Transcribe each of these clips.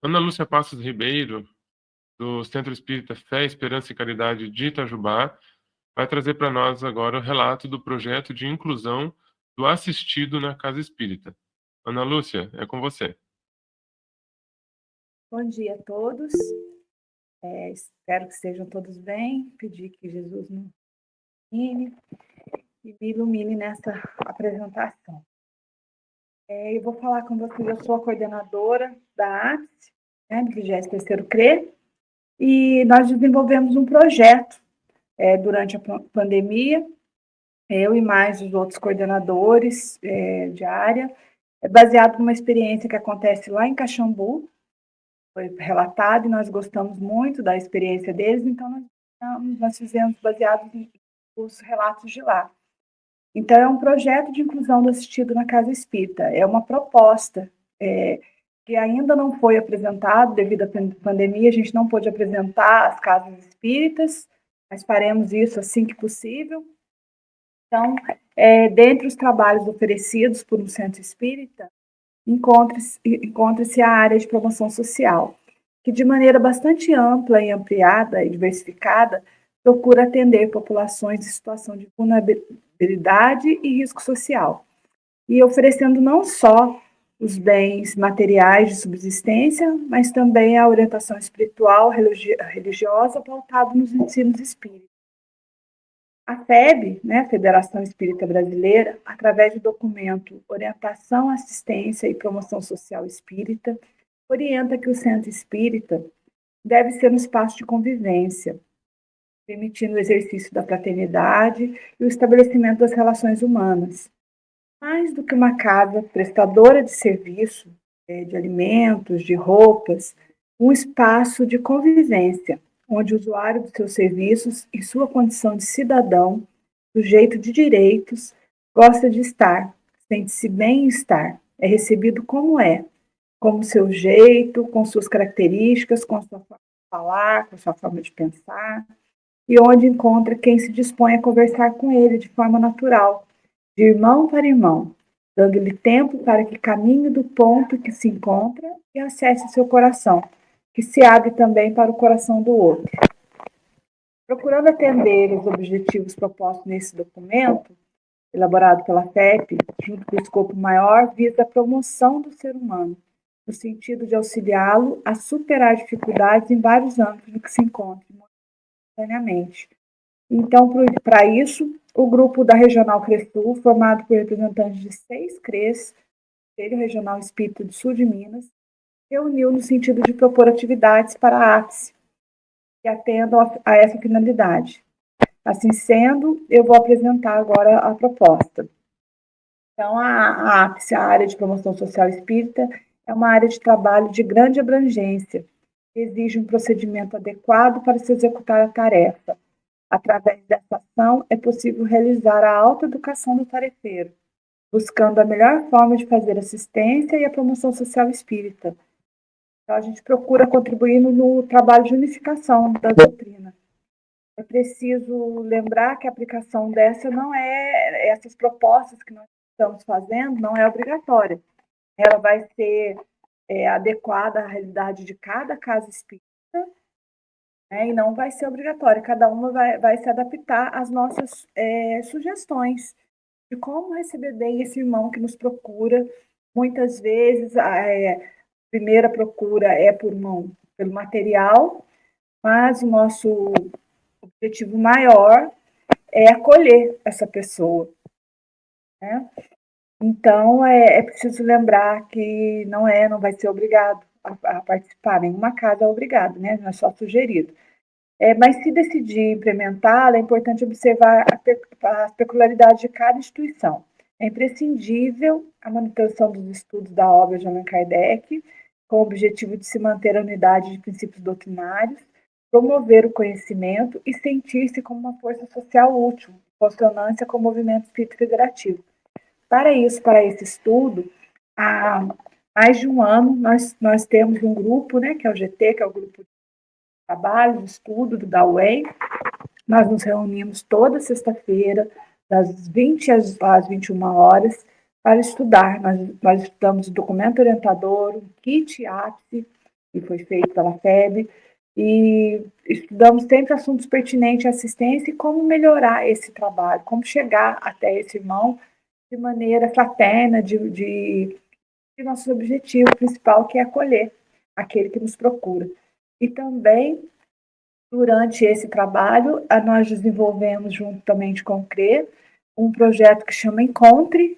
Ana Lúcia Passos Ribeiro, do Centro Espírita Fé, Esperança e Caridade de Itajubá, vai trazer para nós agora o relato do projeto de inclusão do assistido na Casa Espírita. Ana Lúcia, é com você. Bom dia a todos. Espero que estejam todos bem. Pedir que Jesus nos ilumine e me ilumine nessa apresentação. Eu vou falar com vocês, eu sou a coordenadora da APS, do 23º CRE, e nós desenvolvemos um projeto durante a pandemia, eu e mais os outros coordenadores de área, baseado numa experiência que acontece lá em Caxambu. Foi relatado e nós gostamos muito da experiência deles, então nós fizemos baseado nos relatos de lá. Então, é um projeto de inclusão do assistido na Casa Espírita, é uma proposta que ainda não foi apresentado devido à pandemia, a gente não pôde apresentar as casas espíritas, mas faremos isso assim que possível. Então, dentre os trabalhos oferecidos por um centro espírita, encontra-se a área de promoção social, que de maneira bastante ampla e ampliada e diversificada, procura atender populações em situação de vulnerabilidade e risco social, e oferecendo não só os bens materiais de subsistência, mas também a orientação espiritual, religiosa, pautada nos ensinos espíritas. A FEB, Federação Espírita Brasileira, através do documento Orientação, Assistência e Promoção Social Espírita, orienta que o centro espírita deve ser um espaço de convivência, permitindo o exercício da fraternidade e o estabelecimento das relações humanas. Mais do que uma casa prestadora de serviço, de alimentos, de roupas, um espaço de convivência, onde o usuário dos seus serviços, em sua condição de cidadão, sujeito de direitos, gosta de estar, sente-se bem em estar, é recebido como seu jeito, com suas características, com a sua forma de falar, com a sua forma de pensar, e onde encontra quem se dispõe a conversar com ele de forma natural, de irmão para irmão, dando-lhe tempo para que caminhe do ponto que se encontra e acesse seu coração, que se abre também para o coração do outro. Procurando atender os objetivos propostos nesse documento, elaborado pela FEP, junto com o escopo maior, visa a promoção do ser humano, no sentido de auxiliá-lo a superar dificuldades em vários âmbitos no que se encontra simultaneamente. Então, para isso, o grupo da Regional CRESUL, formado por representantes de 6 CREs, Conselho Regional Espírita do Sul de Minas, reuniu no sentido de propor atividades para a APSE, que atendam a essa finalidade. Assim sendo, eu vou apresentar agora a proposta. Então, a APSE, a Área de Promoção Social Espírita, é uma área de trabalho de grande abrangência, que exige um procedimento adequado para se executar a tarefa. Através dessa ação, é possível realizar a autoeducação do tarefeiro, buscando a melhor forma de fazer assistência e a promoção social espírita. Então, a gente procura contribuir no trabalho de unificação da doutrina. É preciso lembrar que a aplicação essas propostas que nós estamos fazendo, não é obrigatória. Ela vai ser adequada à realidade de cada casa espírita, e não vai ser obrigatória. Cada uma vai se adaptar às nossas sugestões de como receber bem esse irmão que nos procura. Muitas vezes, primeira procura é pelo material, mas o nosso objetivo maior é acolher essa pessoa. Então, é preciso lembrar que não vai ser obrigado a participar, nenhuma casa é obrigada, não é só sugerido. Mas se decidir implementá-la, é importante observar as peculiaridades de cada instituição. É imprescindível a manutenção dos estudos da obra de Allan Kardec, com o objetivo de se manter a unidade de princípios doutrinários, promover o conhecimento e sentir-se como uma força social útil, em consonância com o movimento espírita federativo. Para esse estudo, há mais de um ano, nós temos um grupo, que é o GT, que é o Grupo de Trabalho, de Estudo da UEM. Nós nos reunimos toda sexta-feira, das 20 às 21 horas, para estudar. Nós estudamos o documento orientador, o kit ápice, que foi feito pela FEB, e estudamos sempre assuntos pertinentes à assistência e como melhorar esse trabalho, como chegar até esse irmão de maneira fraterna, de nosso objetivo principal, que é acolher aquele que nos procura. E também, durante esse trabalho, nós desenvolvemos, juntamente com o CRE, um projeto que chama Encontre,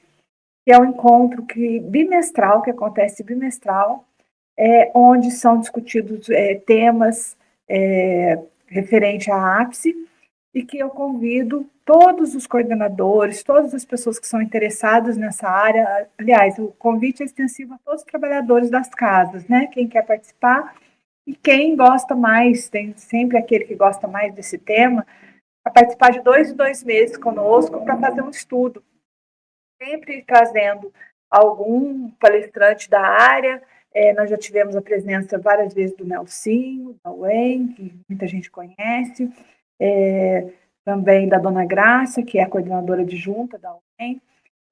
que é um encontro bimestral, que acontece bimestral, onde são discutidos temas referentes à ápice, e que eu convido todos os coordenadores, todas as pessoas que são interessadas nessa área. Aliás, o convite é extensivo a todos os trabalhadores das casas, né? Quem quer participar e quem gosta mais, tem sempre aquele que gosta mais desse tema, a participar de 2 em 2 meses conosco para fazer um estudo, sempre trazendo algum palestrante da área. Nós já tivemos a presença várias vezes do Nelsinho, da UEM, que muita gente conhece, também da Dona Graça, que é a coordenadora adjunta da UEM.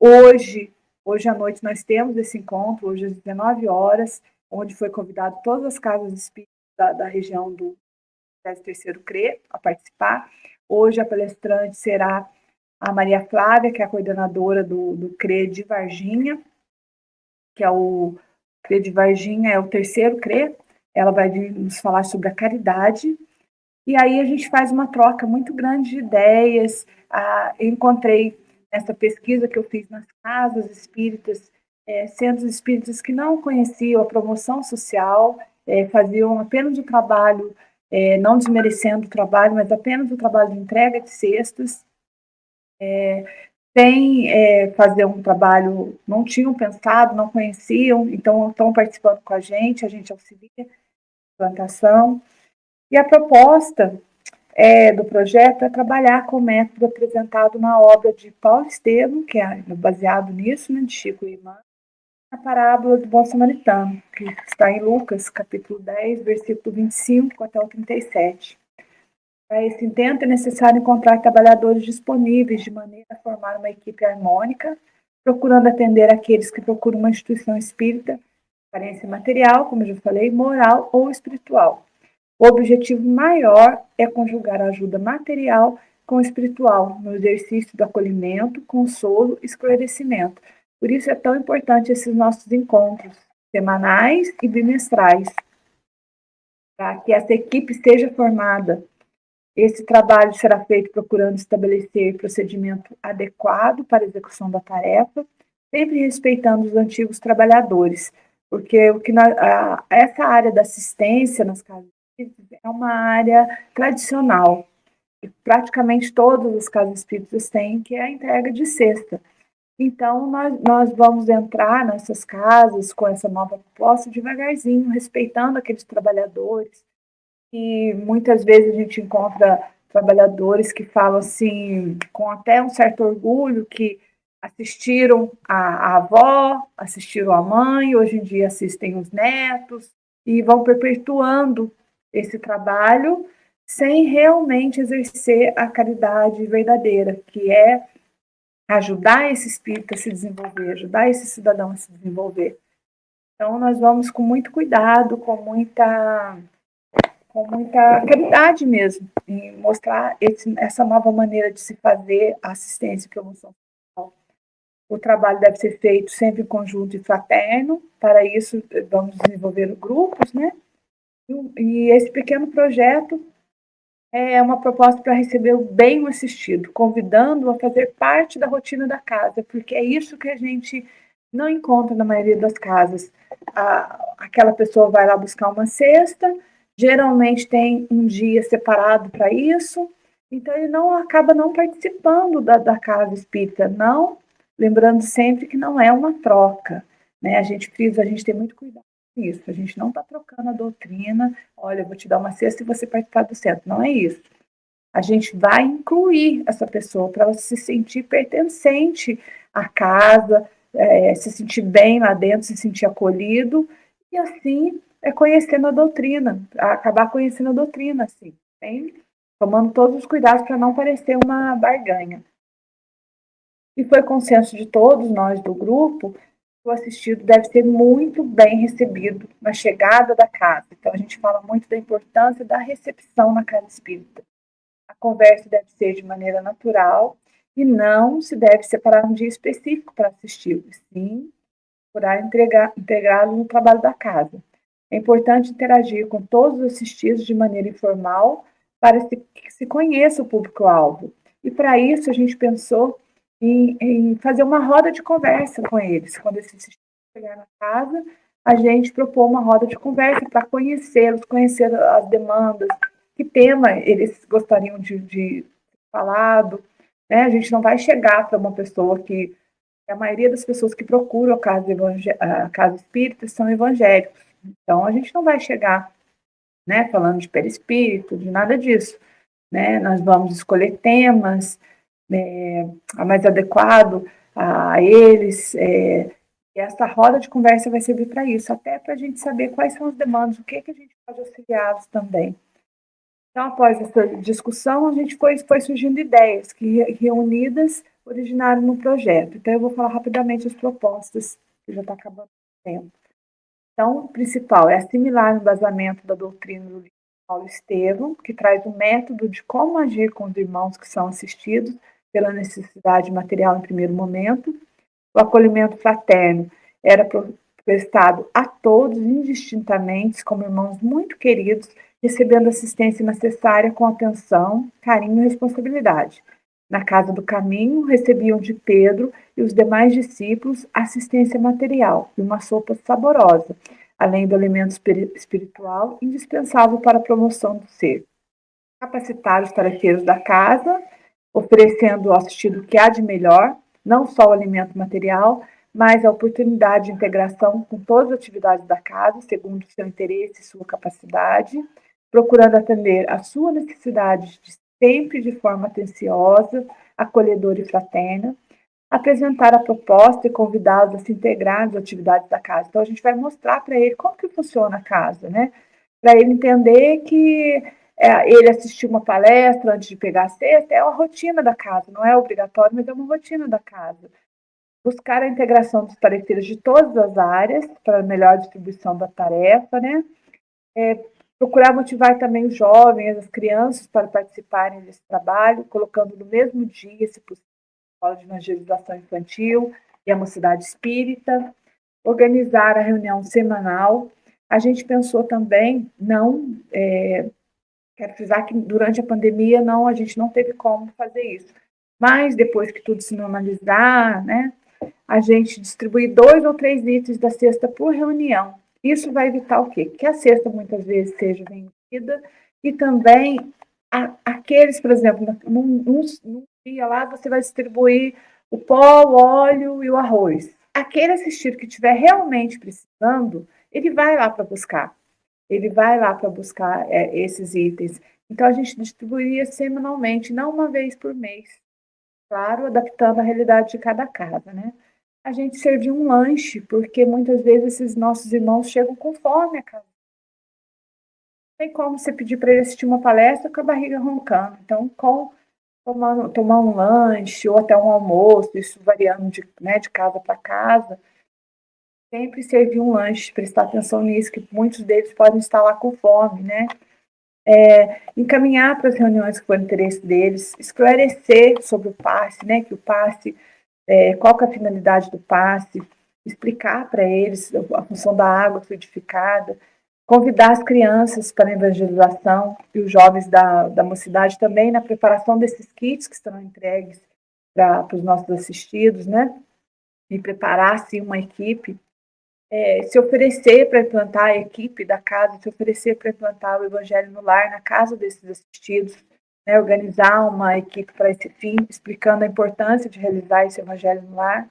Hoje à noite nós temos esse encontro, hoje às 19 horas, onde foi convidado todas as casas espíritas da região do 13º CRE a participar. Hoje a palestrante será a Maria Flávia, que é a coordenadora do CRE de Varginha, que é o CRE de Varginha, é o 3º CRE. Ela vai nos falar sobre a caridade. E aí a gente faz uma troca muito grande de ideias. Eu encontrei nessa pesquisa que eu fiz nas casas espíritas, centros espíritas que não conheciam a promoção social, faziam apenas o trabalho, não desmerecendo o trabalho, mas apenas o trabalho de entrega de cestas, sem fazer um trabalho, não tinham pensado, não conheciam, então estão participando com a gente auxilia na plantação. E a proposta do projeto é trabalhar com o método apresentado na obra de Paulo Estevam, que é baseado nisso, né, de Chico Imã, a parábola do bom samaritano, que está em Lucas, capítulo 10, versículo 25 até o 37. Para esse intento é necessário encontrar trabalhadores disponíveis de maneira a formar uma equipe harmônica, procurando atender aqueles que procuram uma instituição espírita, carência material, como eu já falei, moral ou espiritual. O objetivo maior é conjugar a ajuda material com o espiritual, no exercício do acolhimento, consolo e esclarecimento. Por isso é tão importante esses nossos encontros semanais e bimestrais, para que essa equipe esteja formada. Esse trabalho será feito procurando estabelecer procedimento adequado para a execução da tarefa, sempre respeitando os antigos trabalhadores, porque essa área da assistência nas casas é uma área tradicional, e praticamente todas as casas espíritas têm, que é a entrega de cesta. Então, nós vamos entrar nessas casas com essa nova proposta devagarzinho, respeitando aqueles trabalhadores. E muitas vezes a gente encontra trabalhadores que falam assim, com até um certo orgulho, que assistiram a avó, assistiram a mãe, hoje em dia assistem os netos, e vão perpetuando esse trabalho sem realmente exercer a caridade verdadeira, que é ajudar esse espírito a se desenvolver, ajudar esse cidadão a se desenvolver. Então, nós vamos com muito cuidado, com muita caridade mesmo, em mostrar essa nova maneira de se fazer a assistência e promoção social. O trabalho deve ser feito sempre em conjunto e fraterno. Para isso, vamos desenvolver grupos, né? E esse pequeno projeto é uma proposta para receber o bem assistido, convidando-o a fazer parte da rotina da casa, porque é isso que a gente não encontra na maioria das casas. Aquela pessoa vai lá buscar uma cesta, geralmente tem um dia separado para isso, então ele acaba não participando da casa espírita, não, lembrando sempre que não é uma troca, né? A gente tem muito cuidado com isso, a gente não está trocando a doutrina, olha, eu vou te dar uma cesta e você participar do centro, não é isso. A gente vai incluir essa pessoa para ela se sentir pertencente à casa, se sentir bem lá dentro, se sentir acolhido, e assim conhecendo a doutrina, acabar conhecendo a doutrina, assim, bem, tomando todos os cuidados para não parecer uma barganha. E foi consenso de todos nós do grupo o assistido deve ser muito bem recebido na chegada da casa. Então, a gente fala muito da importância da recepção na casa espírita. A conversa deve ser de maneira natural e não se deve separar um dia específico para assisti-lo, sim procurar integrá-lo no trabalho da casa. É importante interagir com todos os assistidos de maneira informal para que se conheça o público-alvo. E para isso a gente pensou em fazer uma roda de conversa com eles. Quando esses assistidos chegarem na casa, a gente propôs uma roda de conversa para conhecê-los, conhecer as demandas, que tema eles gostariam de falado. Né? A gente não vai chegar para uma pessoa que a maioria das pessoas que procuram a casa espírita são evangélicos. Então, a gente não vai chegar, né, falando de perispírito, de nada disso. Né? Nós vamos escolher temas mais adequado a eles. E essa roda de conversa vai servir para isso, até para a gente saber quais são as demandas, o que a gente pode auxiliá-los também. Então, após essa discussão, a gente foi surgindo ideias que, reunidas, originaram no projeto. Então, eu vou falar rapidamente as propostas, que já está acabando o tempo. Então, o principal é assimilar o embasamento da doutrina do livro Paulo Estevam, que traz o método de como agir com os irmãos que são assistidos pela necessidade material em primeiro momento. O acolhimento fraterno era prestado a todos, indistintamente, como irmãos muito queridos, recebendo assistência necessária com atenção, carinho e responsabilidade. Na Casa do Caminho, recebiam de Pedro e os demais discípulos assistência material e uma sopa saborosa, além do alimento espiritual indispensável para a promoção do ser. Capacitar os tarefeiros da casa, oferecendo ao assistido o que há de melhor, não só o alimento material, mas a oportunidade de integração com todas as atividades da casa, segundo o seu interesse e sua capacidade, procurando atender a sua necessidade sempre de forma atenciosa, acolhedora e fraterna, apresentar a proposta e convidá-los a se integrar nas atividades da casa. Então, a gente vai mostrar para ele como que funciona a casa, né? Para ele entender que ele assistir uma palestra antes de pegar a cesta é uma rotina da casa, não é obrigatório, mas é uma rotina da casa. Buscar a integração dos tarefeiros de todas as áreas para a melhor distribuição da tarefa, né? Procurar motivar também os jovens, as crianças para participarem desse trabalho, colocando no mesmo dia, se possível, a escola de evangelização infantil e a mocidade espírita. Organizar a reunião semanal. A gente pensou também, quero frisar que durante a pandemia a gente não teve como fazer isso. Mas depois que tudo se normalizar, né, a gente distribuir 2 ou 3 itens da cesta por reunião. Isso vai evitar o quê? Que a cesta muitas vezes seja vendida e também aqueles, por exemplo, num dia lá você vai distribuir o pó, o óleo e o arroz. Aquele assistido que estiver realmente precisando, ele vai lá para buscar. Ele vai lá para buscar esses itens. Então, a gente distribuiria semanalmente, não uma vez por mês. Claro, adaptando a realidade de cada casa, né? A gente servia um lanche, porque muitas vezes esses nossos irmãos chegam com fome a casa. Não tem como você pedir para ele assistir uma palestra com a barriga roncando. Então, tomar um lanche ou até um almoço, isso variando de casa para casa, sempre servir um lanche, prestar atenção nisso, que muitos deles podem estar lá com fome, né? Encaminhar para as reuniões que for interesse deles, esclarecer sobre o passe, né? Que o passe, qual que é a finalidade do passe, explicar para eles a função da água fluidificada, convidar as crianças para a evangelização e os jovens da mocidade também na preparação desses kits que serão entregues para os nossos assistidos, né? E preparar, assim, uma equipe, se oferecer para implantar a equipe da casa, se oferecer para implantar o Evangelho no lar na casa desses assistidos, né? Organizar uma equipe para esse fim, explicando a importância de realizar esse Evangelho no lar.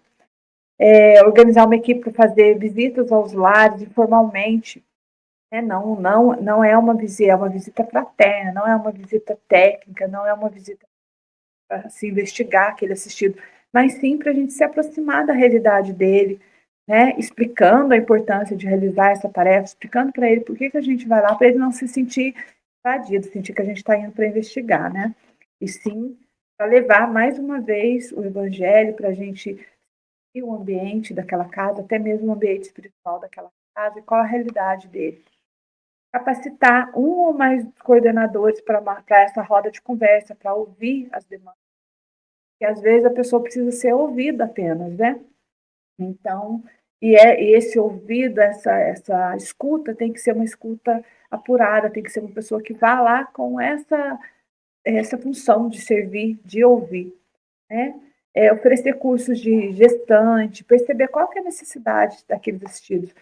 Organizar uma equipe para fazer visitas aos lares informalmente. Não é uma visita, é uma visita fraterna, não é uma visita técnica, não é uma visita para se investigar aquele assistido, mas sim para a gente se aproximar da realidade dele, né? Explicando a importância de realizar essa tarefa, explicando para ele por que a gente vai lá, para ele não se sentir invadido, sentir que a gente está indo para investigar, né? E sim para levar mais uma vez o Evangelho, para a gente e o ambiente daquela casa, até mesmo o ambiente espiritual daquela casa, e qual a realidade dele. Capacitar um ou mais coordenadores para essa roda de conversa, para ouvir as demandas. E às vezes a pessoa precisa ser ouvida apenas, né? Então, e esse ouvido, essa escuta tem que ser uma escuta apurada, tem que ser uma pessoa que vá lá com essa função de servir, de ouvir, né? Oferecer cursos de gestante, perceber qual que é a necessidade daqueles assistidos.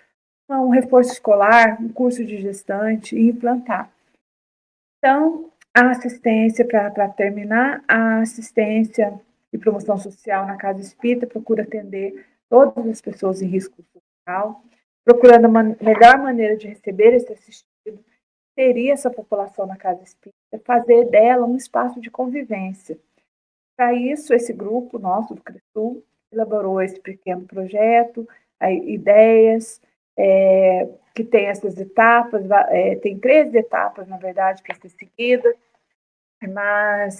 Um reforço escolar, um curso de gestante e implantar. Então, a assistência, para terminar, a assistência e promoção social na Casa Espírita procura atender todas as pessoas em risco social, procurando a melhor maneira de receber esse assistido, teria essa população na Casa Espírita, fazer dela um espaço de convivência. Para isso, esse grupo nosso do CRESUL elaborou esse pequeno projeto, ideias, que tem essas etapas, tem 13 etapas, na verdade, para ser seguidas, mas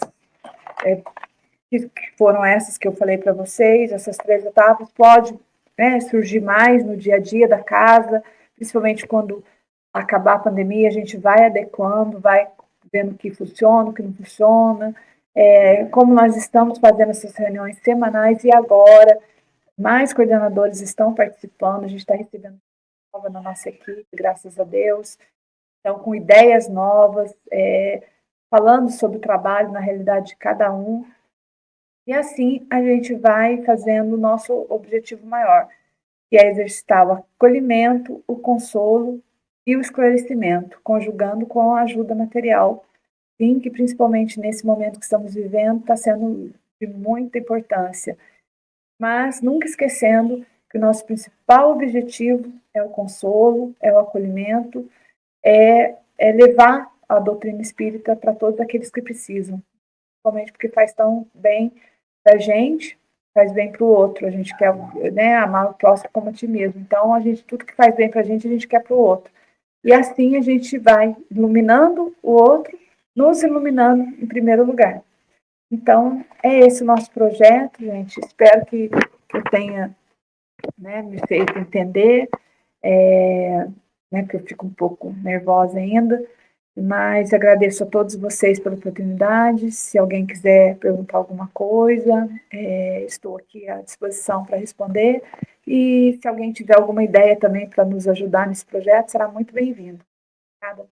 que foram essas que eu falei para vocês, essas 3 etapas, pode, né, surgir mais no dia a dia da casa, principalmente quando acabar a pandemia, a gente vai adequando, vai vendo o que funciona, o que não funciona, como nós estamos fazendo essas reuniões semanais e agora mais coordenadores estão participando, a gente está recebendo nova na nossa equipe, graças a Deus, então com ideias novas, falando sobre o trabalho na realidade de cada um, e assim a gente vai fazendo o nosso objetivo maior, que é exercitar o acolhimento, o consolo e o esclarecimento, conjugando com a ajuda material, sim, que principalmente nesse momento que estamos vivendo está sendo de muita importância, mas nunca esquecendo que o nosso principal objetivo é o consolo, é o acolhimento, é levar a doutrina espírita para todos aqueles que precisam, principalmente porque faz tão bem para a gente, faz bem para o outro. A gente quer, né, amar o próximo como a ti mesmo. Então, tudo que faz bem para a gente quer para o outro. E assim a gente vai iluminando o outro, nos iluminando em primeiro lugar. Então, é esse o nosso projeto, gente. Espero que eu tenha, né, me feito entender, né, que eu fico um pouco nervosa ainda, mas agradeço a todos vocês pela oportunidade. Se alguém quiser perguntar alguma coisa, estou aqui à disposição para responder. E se alguém tiver alguma ideia também para nos ajudar nesse projeto, será muito bem-vindo. Obrigada.